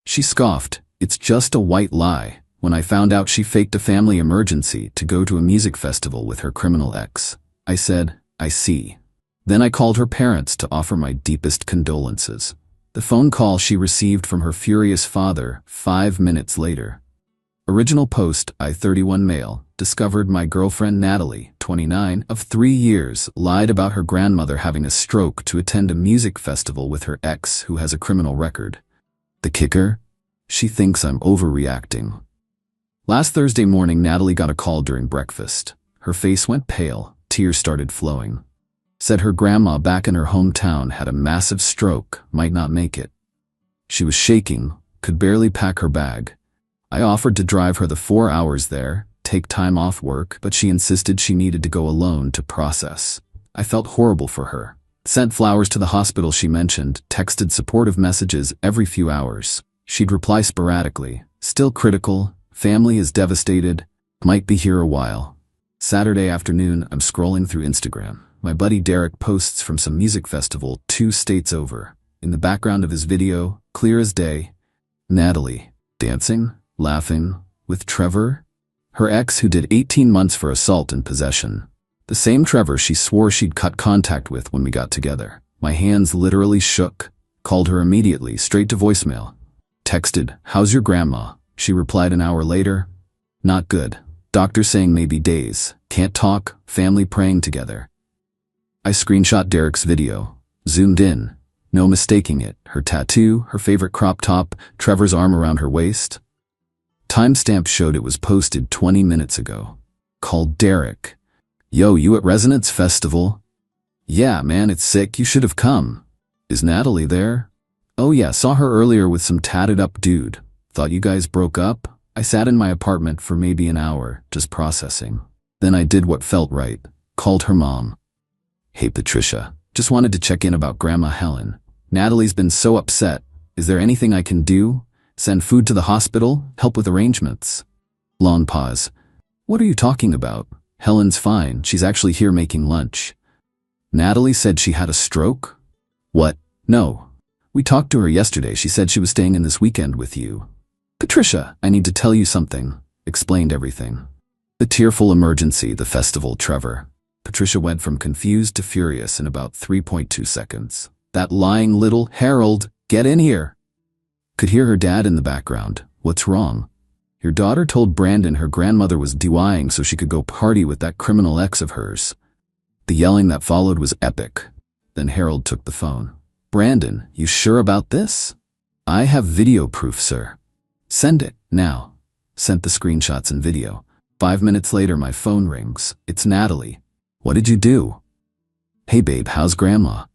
She scoffed, "It's just a white lie," when I found out she faked a family emergency to go to a music festival with her criminal ex. I said, "I see." Then I called her parents to offer my deepest condolences. The phone call she received from her furious father 5 minutes later. Original post, I-31 male, discovered my girlfriend Natalie, 29, of 3 years, lied about her grandmother having a stroke to attend a music festival with her ex who has a criminal record. The kicker? She thinks I'm overreacting. Last Thursday morning, Natalie got a call during breakfast. Her face went pale, tears started flowing. Said her grandma back in her hometown had a massive stroke, might not make it. She was shaking, could barely pack her bag. I offered to drive her the 4 hours there, take time off work, but she insisted she needed to go alone to process. I felt horrible for her. Sent flowers to the hospital she mentioned, texted supportive messages every few hours. She'd reply sporadically, "Still critical, family is devastated, might be here a while." Saturday afternoon, I'm scrolling through Instagram. My buddy Derek posts from some music festival 2 states over. In the background of his video, clear as day, Natalie, dancing, laughing, with Trevor, her ex who did 18 months for assault and possession. The same Trevor she swore she'd cut contact with when we got together. My hands literally shook. Called her immediately, straight to voicemail. Texted, "How's your grandma?" She replied an hour later, "Not good. Doctor saying maybe days. Can't talk, family praying together." I screenshot Derek's video, zoomed in. No mistaking it. Her tattoo, her favorite crop top, Trevor's arm around her waist. Timestamp showed it was posted 20 minutes ago. Called Derek. "Yo, you at Resonance Festival?" "Yeah, man, it's sick. You should have come." "Is Natalie there?" "Oh yeah, saw her earlier with some tatted up dude. Thought you guys broke up?" I sat in my apartment for maybe an hour, just processing. Then I did what felt right. Called her mom. "Hey Patricia, just wanted to check in about Grandma Helen. Natalie's been so upset. Is there anything I can do? Send food to the hospital? Help with arrangements?" Long pause. "What are you talking about? Helen's fine. She's actually here making lunch." "Natalie said she had a stroke?" "What? No. We talked to her yesterday. She said she was staying in this weekend with you." "Patricia, I need to tell you something." Explained everything. The tearful emergency, the festival, Trevor. Patricia went from confused to furious in about 3.2 seconds. "That lying little Harold, get in here." Could hear her dad in the background. "What's wrong?" "Your daughter told Brandon her grandmother was DUIing so she could go party with that criminal ex of hers." The yelling that followed was epic. Then Harold took the phone. "Brandon, you sure about this?" "I have video proof, sir." "Send it, now." Sent the screenshots and video. 5 minutes later, my phone rings. It's Natalie. "What did you do?" "Hey babe, how's grandma?"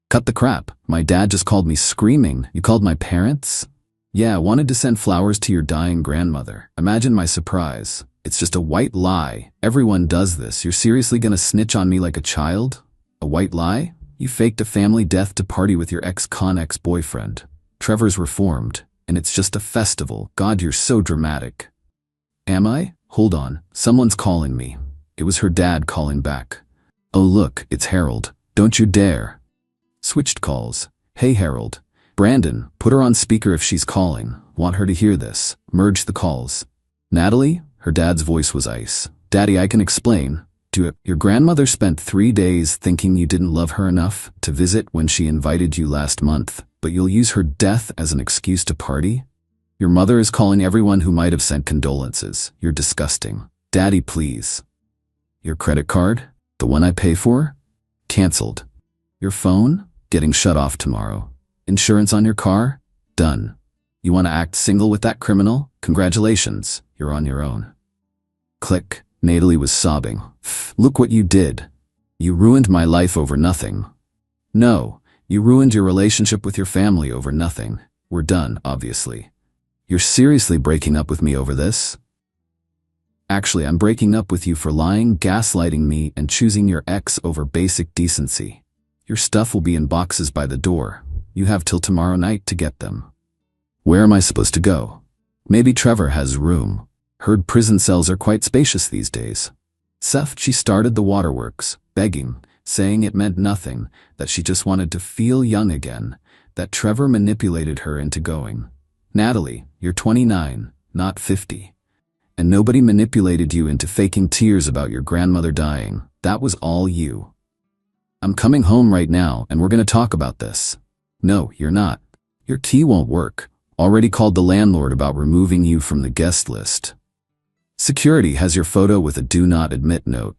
"Cut the crap. My dad just called me screaming. You called my parents?" "Yeah, wanted to send flowers to your dying grandmother." Imagine my surprise. "It's just a white lie. Everyone does this. You're seriously gonna snitch on me like a child? A white lie? You faked a family death to party with your ex-con ex-boyfriend. Trevor's reformed, and it's just a festival. God, you're so dramatic." "Am I? Hold on. Someone's calling me." It was her dad calling back. "Oh look, it's Harold. Don't you dare." Switched calls. "Hey Harold. Brandon, put her on speaker if she's calling. Want her to hear this." Merged the calls. "Natalie?" Her dad's voice was ice. "Daddy, I can explain. Do it. Your grandmother spent 3 days thinking you didn't love her enough to visit when she invited you last month, but you'll use her death as an excuse to party? Your mother is calling everyone who might have sent condolences. You're disgusting. Daddy, please." "Your credit card? The one I pay for?" "Cancelled." "Your phone? Getting shut off tomorrow." "Insurance on your car? Done." "You want to act single with that criminal? Congratulations, you're on your own." Click. Natalie was sobbing. "Look what you did. You ruined my life over nothing." "No, you ruined your relationship with your family over nothing. We're done, obviously." "You're seriously breaking up with me over this?" "Actually, I'm breaking up with you for lying, gaslighting me, and choosing your ex over basic decency. Your stuff will be in boxes by the door. You have till tomorrow night to get them." "Where am I supposed to go?" "Maybe Trevor has room. Heard prison cells are quite spacious these days." Seth, she started the waterworks, begging, saying it meant nothing, that she just wanted to feel young again, that Trevor manipulated her into going. Natalie, you're 29, not 50. And nobody manipulated you into faking tears about your grandmother dying. That was all you. I'm coming home right now and we're gonna talk about this. No, you're not. Your key won't work. Already called the landlord about removing you from the guest list. Security has your photo with a do not admit note.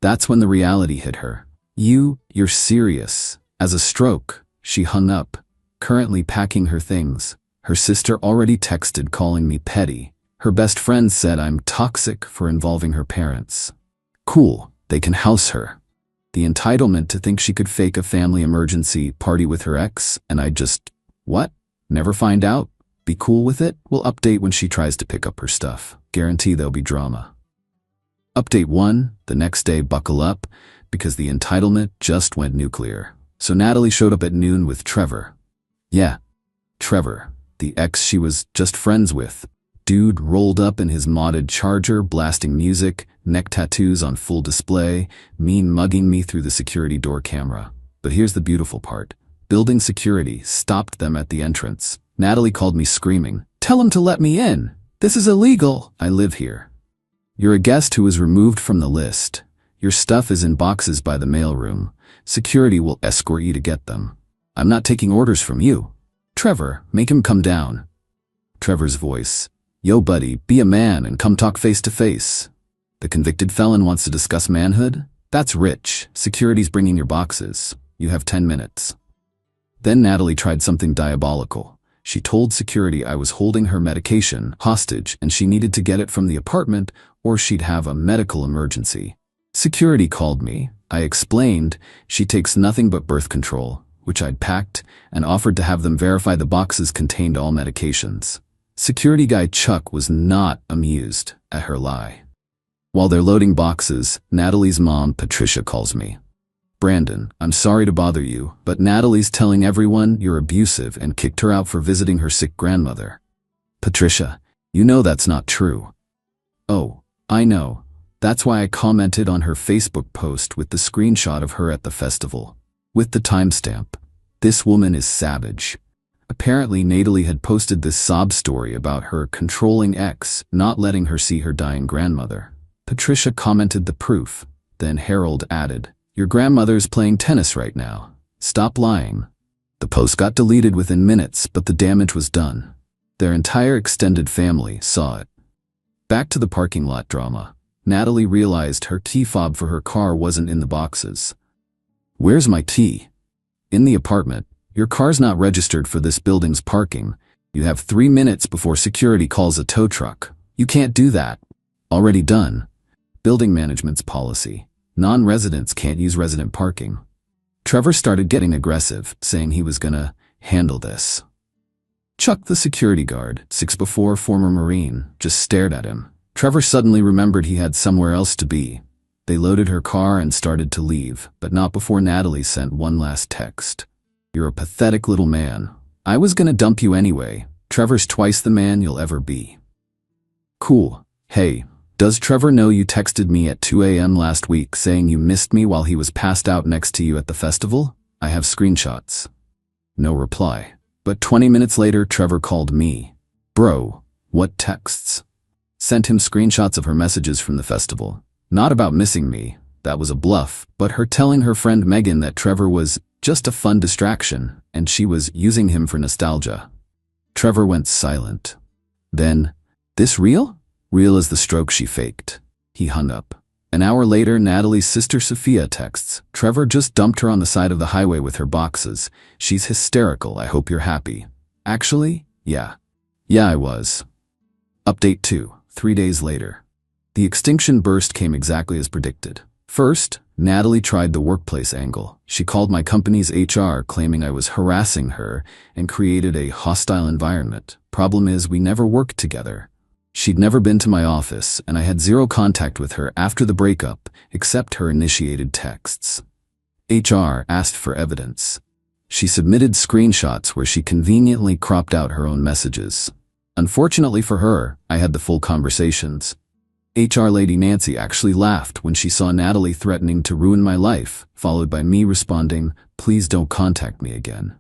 That's when the reality hit her. You're serious. As a stroke, she hung up, currently packing her things. Her sister already texted calling me petty. Her best friend said I'm toxic for involving her parents. Cool, they can house her. The entitlement to think she could fake a family emergency party with her ex, and I just, what? Never find out? Be cool with it? We'll update when she tries to pick up her stuff. Guarantee there'll be drama. Update 1, the next day buckle up, because the entitlement just went nuclear. So Natalie showed up at noon with Trevor. Yeah, Trevor, the ex she was just friends with. Dude rolled up in his modded Charger, blasting music, neck tattoos on full display, mean mugging me through the security door camera. But here's the beautiful part. Building security stopped them at the entrance. Natalie called me screaming, "Tell him to let me in. This is illegal. I live here. You're a guest who was removed from the list. Your stuff is in boxes by the mailroom. Security will escort you to get them. I'm not taking orders from you. Trevor, make him come down." Trevor's voice. "Yo buddy, be a man and come talk face to face. The convicted felon wants to discuss manhood? That's rich. Security's bringing your boxes. You have 10 minutes. Then Natalie tried something diabolical. She told security I was holding her medication hostage and she needed to get it from the apartment or she'd have a medical emergency. Security called me. I explained she takes nothing but birth control, which I'd packed, and offered to have them verify the boxes contained all medications. Security guy Chuck was not amused at her lie. While they're loading boxes, Natalie's mom, Patricia, calls me. "Brandon, I'm sorry to bother you, but Natalie's telling everyone you're abusive and kicked her out for visiting her sick grandmother." "Patricia, you know that's not true." "Oh, I know. That's why I commented on her Facebook post with the screenshot of her at the festival. With the timestamp. This woman is savage." Apparently, Natalie had posted this sob story about her controlling ex not letting her see her dying grandmother. Patricia commented the proof. Then Harold added, "Your grandmother's playing tennis right now. Stop lying." The post got deleted within minutes, but the damage was done. Their entire extended family saw it. Back to the parking lot drama. Natalie realized her key fob for her car wasn't in the boxes. "Where's my key?" "In the apartment. Your car's not registered for this building's parking. You have 3 minutes before security calls a tow truck. You can't do that." "Already done. Building management's policy. Non-residents can't use resident parking." Trevor started getting aggressive, saying he was gonna handle this. Chuck, the security guard, 6'4", former Marine, just stared at him. Trevor suddenly remembered he had somewhere else to be. They loaded her car and started to leave, but not before Natalie sent one last text. "You're a pathetic little man. I was gonna dump you anyway. Trevor's twice the man you'll ever be." "Cool. Hey, does Trevor know you texted me at 2 a.m. last week saying you missed me while he was passed out next to you at the festival? I have screenshots." No reply. But 20 minutes later, Trevor called me. "Bro, what texts?" Sent him screenshots of her messages from the festival. Not about missing me, that was a bluff, but her telling her friend Megan that Trevor was just a fun distraction, and she was using him for nostalgia. Trevor went silent. Then, "This real?" Real as the stroke she faked. He hung up. An hour later, Natalie's sister Sophia texts, "Trevor just dumped her on the side of the highway with her boxes. She's hysterical, I hope you're happy." "Actually, yeah. Yeah, I was." Update 2, 3 days later. The extinction burst came exactly as predicted. First, Natalie tried the workplace angle. She called my company's HR claiming I was harassing her and created a hostile environment. Problem is, we never worked together. She'd never been to my office, and I had zero contact with her after the breakup, except her initiated texts. HR asked for evidence. She submitted screenshots where she conveniently cropped out her own messages. Unfortunately for her, I had the full conversations. HR lady Nancy actually laughed when she saw Natalie threatening to ruin my life, followed by me responding, "Please don't contact me again."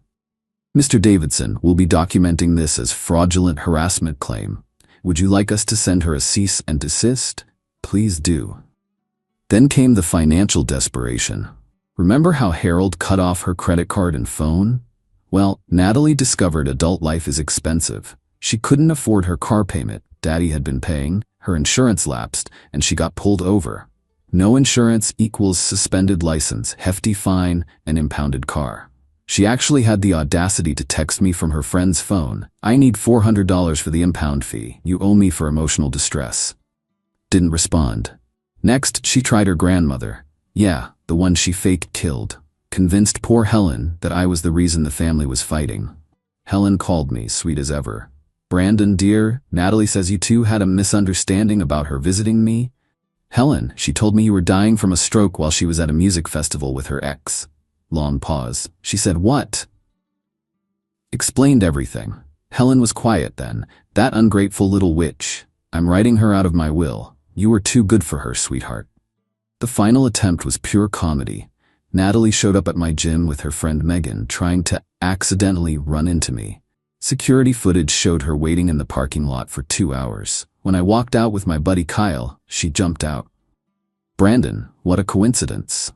Mr. Davidson will be documenting this as fraudulent harassment claim. Would you like us to send her a cease and desist? Please do. Then came the financial desperation. Remember how Harold cut off her credit card and phone? Well, Natalie discovered adult life is expensive. She couldn't afford her car payment Daddy had been paying, her insurance lapsed, and she got pulled over. No insurance equals suspended license, hefty fine, and impounded car. She actually had the audacity to text me from her friend's phone, "I need $400 for the impound fee. You owe me for emotional distress." Didn't respond. Next, she tried her grandmother. Yeah, the one she fake killed. Convinced poor Helen that I was the reason the family was fighting. Helen called me, sweet as ever. "Brandon, dear, Natalie says you two had a misunderstanding about her visiting me." "Helen, she told me you were dying from a stroke while she was at a music festival with her ex." Long pause. She said, "What?" Explained everything. Helen was quiet then. "That ungrateful little witch. I'm writing her out of my will. You were too good for her, sweetheart." The final attempt was pure comedy. Natalie showed up at my gym with her friend Megan, trying to accidentally run into me. Security footage showed her waiting in the parking lot for 2 hours. When I walked out with my buddy Kyle, she jumped out. "Brandon, what a coincidence."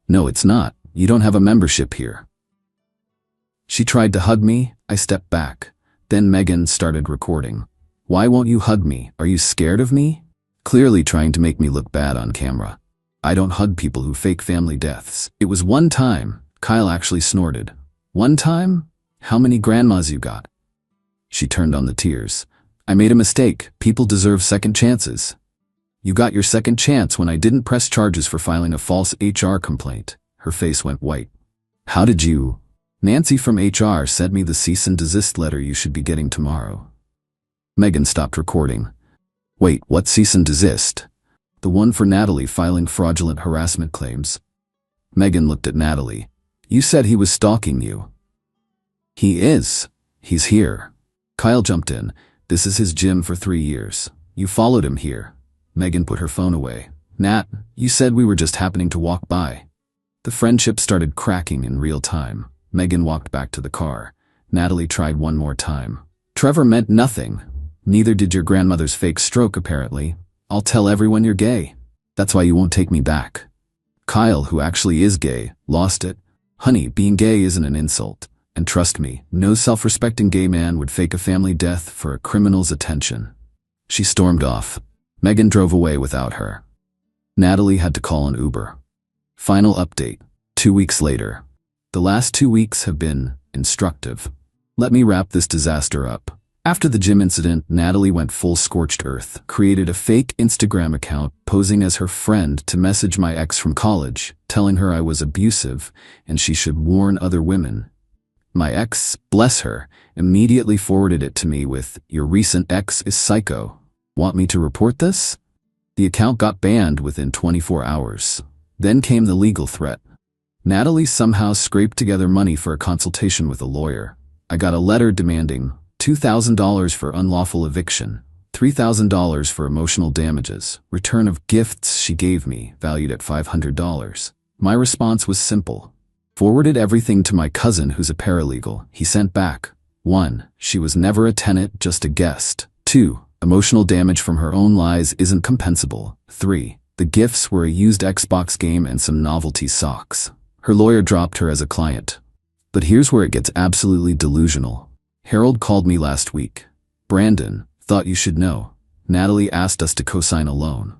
"No, it's not. You don't have a membership here." She tried to hug me. I stepped back. Then Megan started recording. "Why won't you hug me? Are you scared of me?" Clearly trying to make me look bad on camera. "I don't hug people who fake family deaths. It was one time." Kyle actually snorted. "One time? How many grandmas you got?" She turned on the tears. "I made a mistake. People deserve second chances." "You got your second chance when I didn't press charges for filing a false HR complaint." Her face went white. "How did you?" "Nancy from HR sent me the cease and desist letter you should be getting tomorrow." Megan stopped recording. "Wait, what cease and desist?" "The one for Natalie filing fraudulent harassment claims." Megan looked at Natalie. "You said he was stalking you." "He is. He's here." Kyle jumped in. "This is his gym for 3 years. You followed him here." Megan put her phone away. "Nat, you said we were just happening to walk by." The friendship started cracking in real time. Megan walked back to the car. Natalie tried one more time. "Trevor meant nothing. Neither did your grandmother's fake stroke, apparently. I'll tell everyone you're gay. That's why you won't take me back." Kyle, who actually is gay, lost it. "Honey, being gay isn't an insult. And trust me, no self-respecting gay man would fake a family death for a criminal's attention." She stormed off. Megan drove away without her. Natalie had to call an Uber. Final update. 2 weeks later. The last 2 weeks have been instructive. Let me wrap this disaster up. After the gym incident, Natalie went full scorched earth, created a fake Instagram account posing as her friend to message my ex from college, telling her I was abusive and she should warn other women. My ex, bless her, immediately forwarded it to me with, "Your recent ex is psycho. Want me to report this?" The account got banned within 24 hours. Then came the legal threat. Natalie somehow scraped together money for a consultation with a lawyer. I got a letter demanding $2,000 for unlawful eviction, $3,000 for emotional damages, return of gifts she gave me, valued at $500. My response was simple. Forwarded everything to my cousin who's a paralegal. He sent back: 1. She was never a tenant, just a guest. 2. Emotional damage from her own lies isn't compensable. 3. The gifts were a used Xbox game and some novelty socks. Her lawyer dropped her as a client. But here's where it gets absolutely delusional. Harold called me last week. "Brandon, thought you should know. Natalie asked us to co-sign a loan."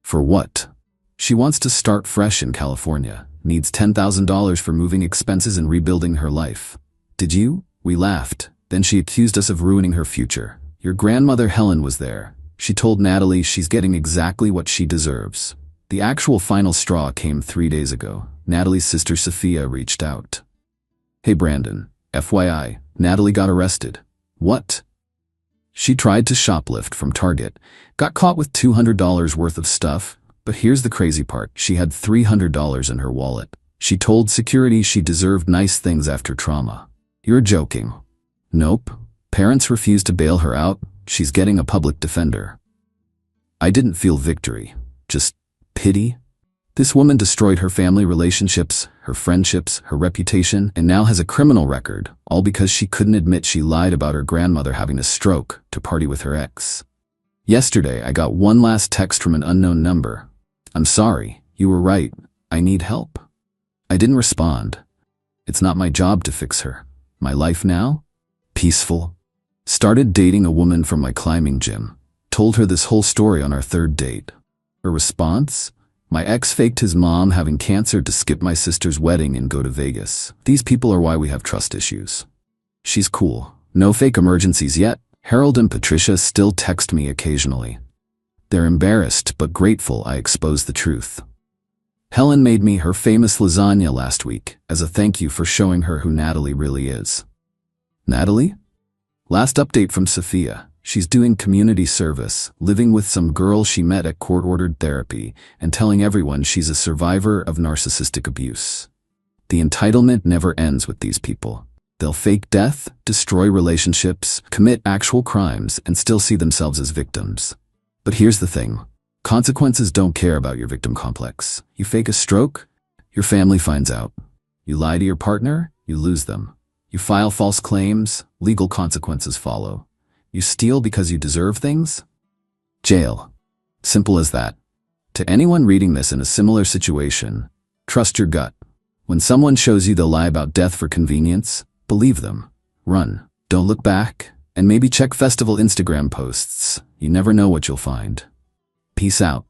"For what?" "She wants to start fresh in California. Needs $10,000 for moving expenses and rebuilding her life." "Did you?" We laughed. Then she accused us of ruining her future. "Your grandmother Helen was there. She told Natalie she's getting exactly what she deserves." The actual final straw came 3 days ago. Natalie's sister Sophia reached out. "Hey Brandon, FYI, Natalie got arrested." "What?" "She tried to shoplift from Target, got caught with $200 worth of stuff, but here's the crazy part, she had $300 in her wallet. She told security she deserved nice things after trauma." "You're joking." "Nope. Parents refused to bail her out. She's getting a public defender." I didn't feel victory, just pity. This woman destroyed her family relationships, her friendships, her reputation, and now has a criminal record, all because she couldn't admit she lied about her grandmother having a stroke to party with her ex. Yesterday, I got one last text from an unknown number. "I'm sorry, you were right. I need help." I didn't respond. It's not my job to fix her. My life now? Peaceful. Started dating a woman from my climbing gym. Told her this whole story on our third date. Her response? My ex faked his mom having cancer to skip my sister's wedding and go to Vegas. These people are why we have trust issues. She's cool. No fake emergencies yet. Harold and Patricia still text me occasionally. They're embarrassed but grateful I exposed the truth. Helen made me her famous lasagna last week as a thank you for showing her who Natalie really is. Natalie? Last update from Sophia. She's doing community service, living with some girl she met at court-ordered therapy, and telling everyone she's a survivor of narcissistic abuse. The entitlement never ends with these people. They'll fake death, destroy relationships, commit actual crimes, and still see themselves as victims. But here's the thing. Consequences don't care about your victim complex. You fake a stroke, your family finds out. You lie to your partner, you lose them. You file false claims, legal consequences follow. You steal because you deserve things? Jail. Simple as that. To anyone reading this in a similar situation, trust your gut. When someone shows you they'll lie about death for convenience, believe them. Run. Don't look back. And maybe check festival Instagram posts. You never know what you'll find. Peace out.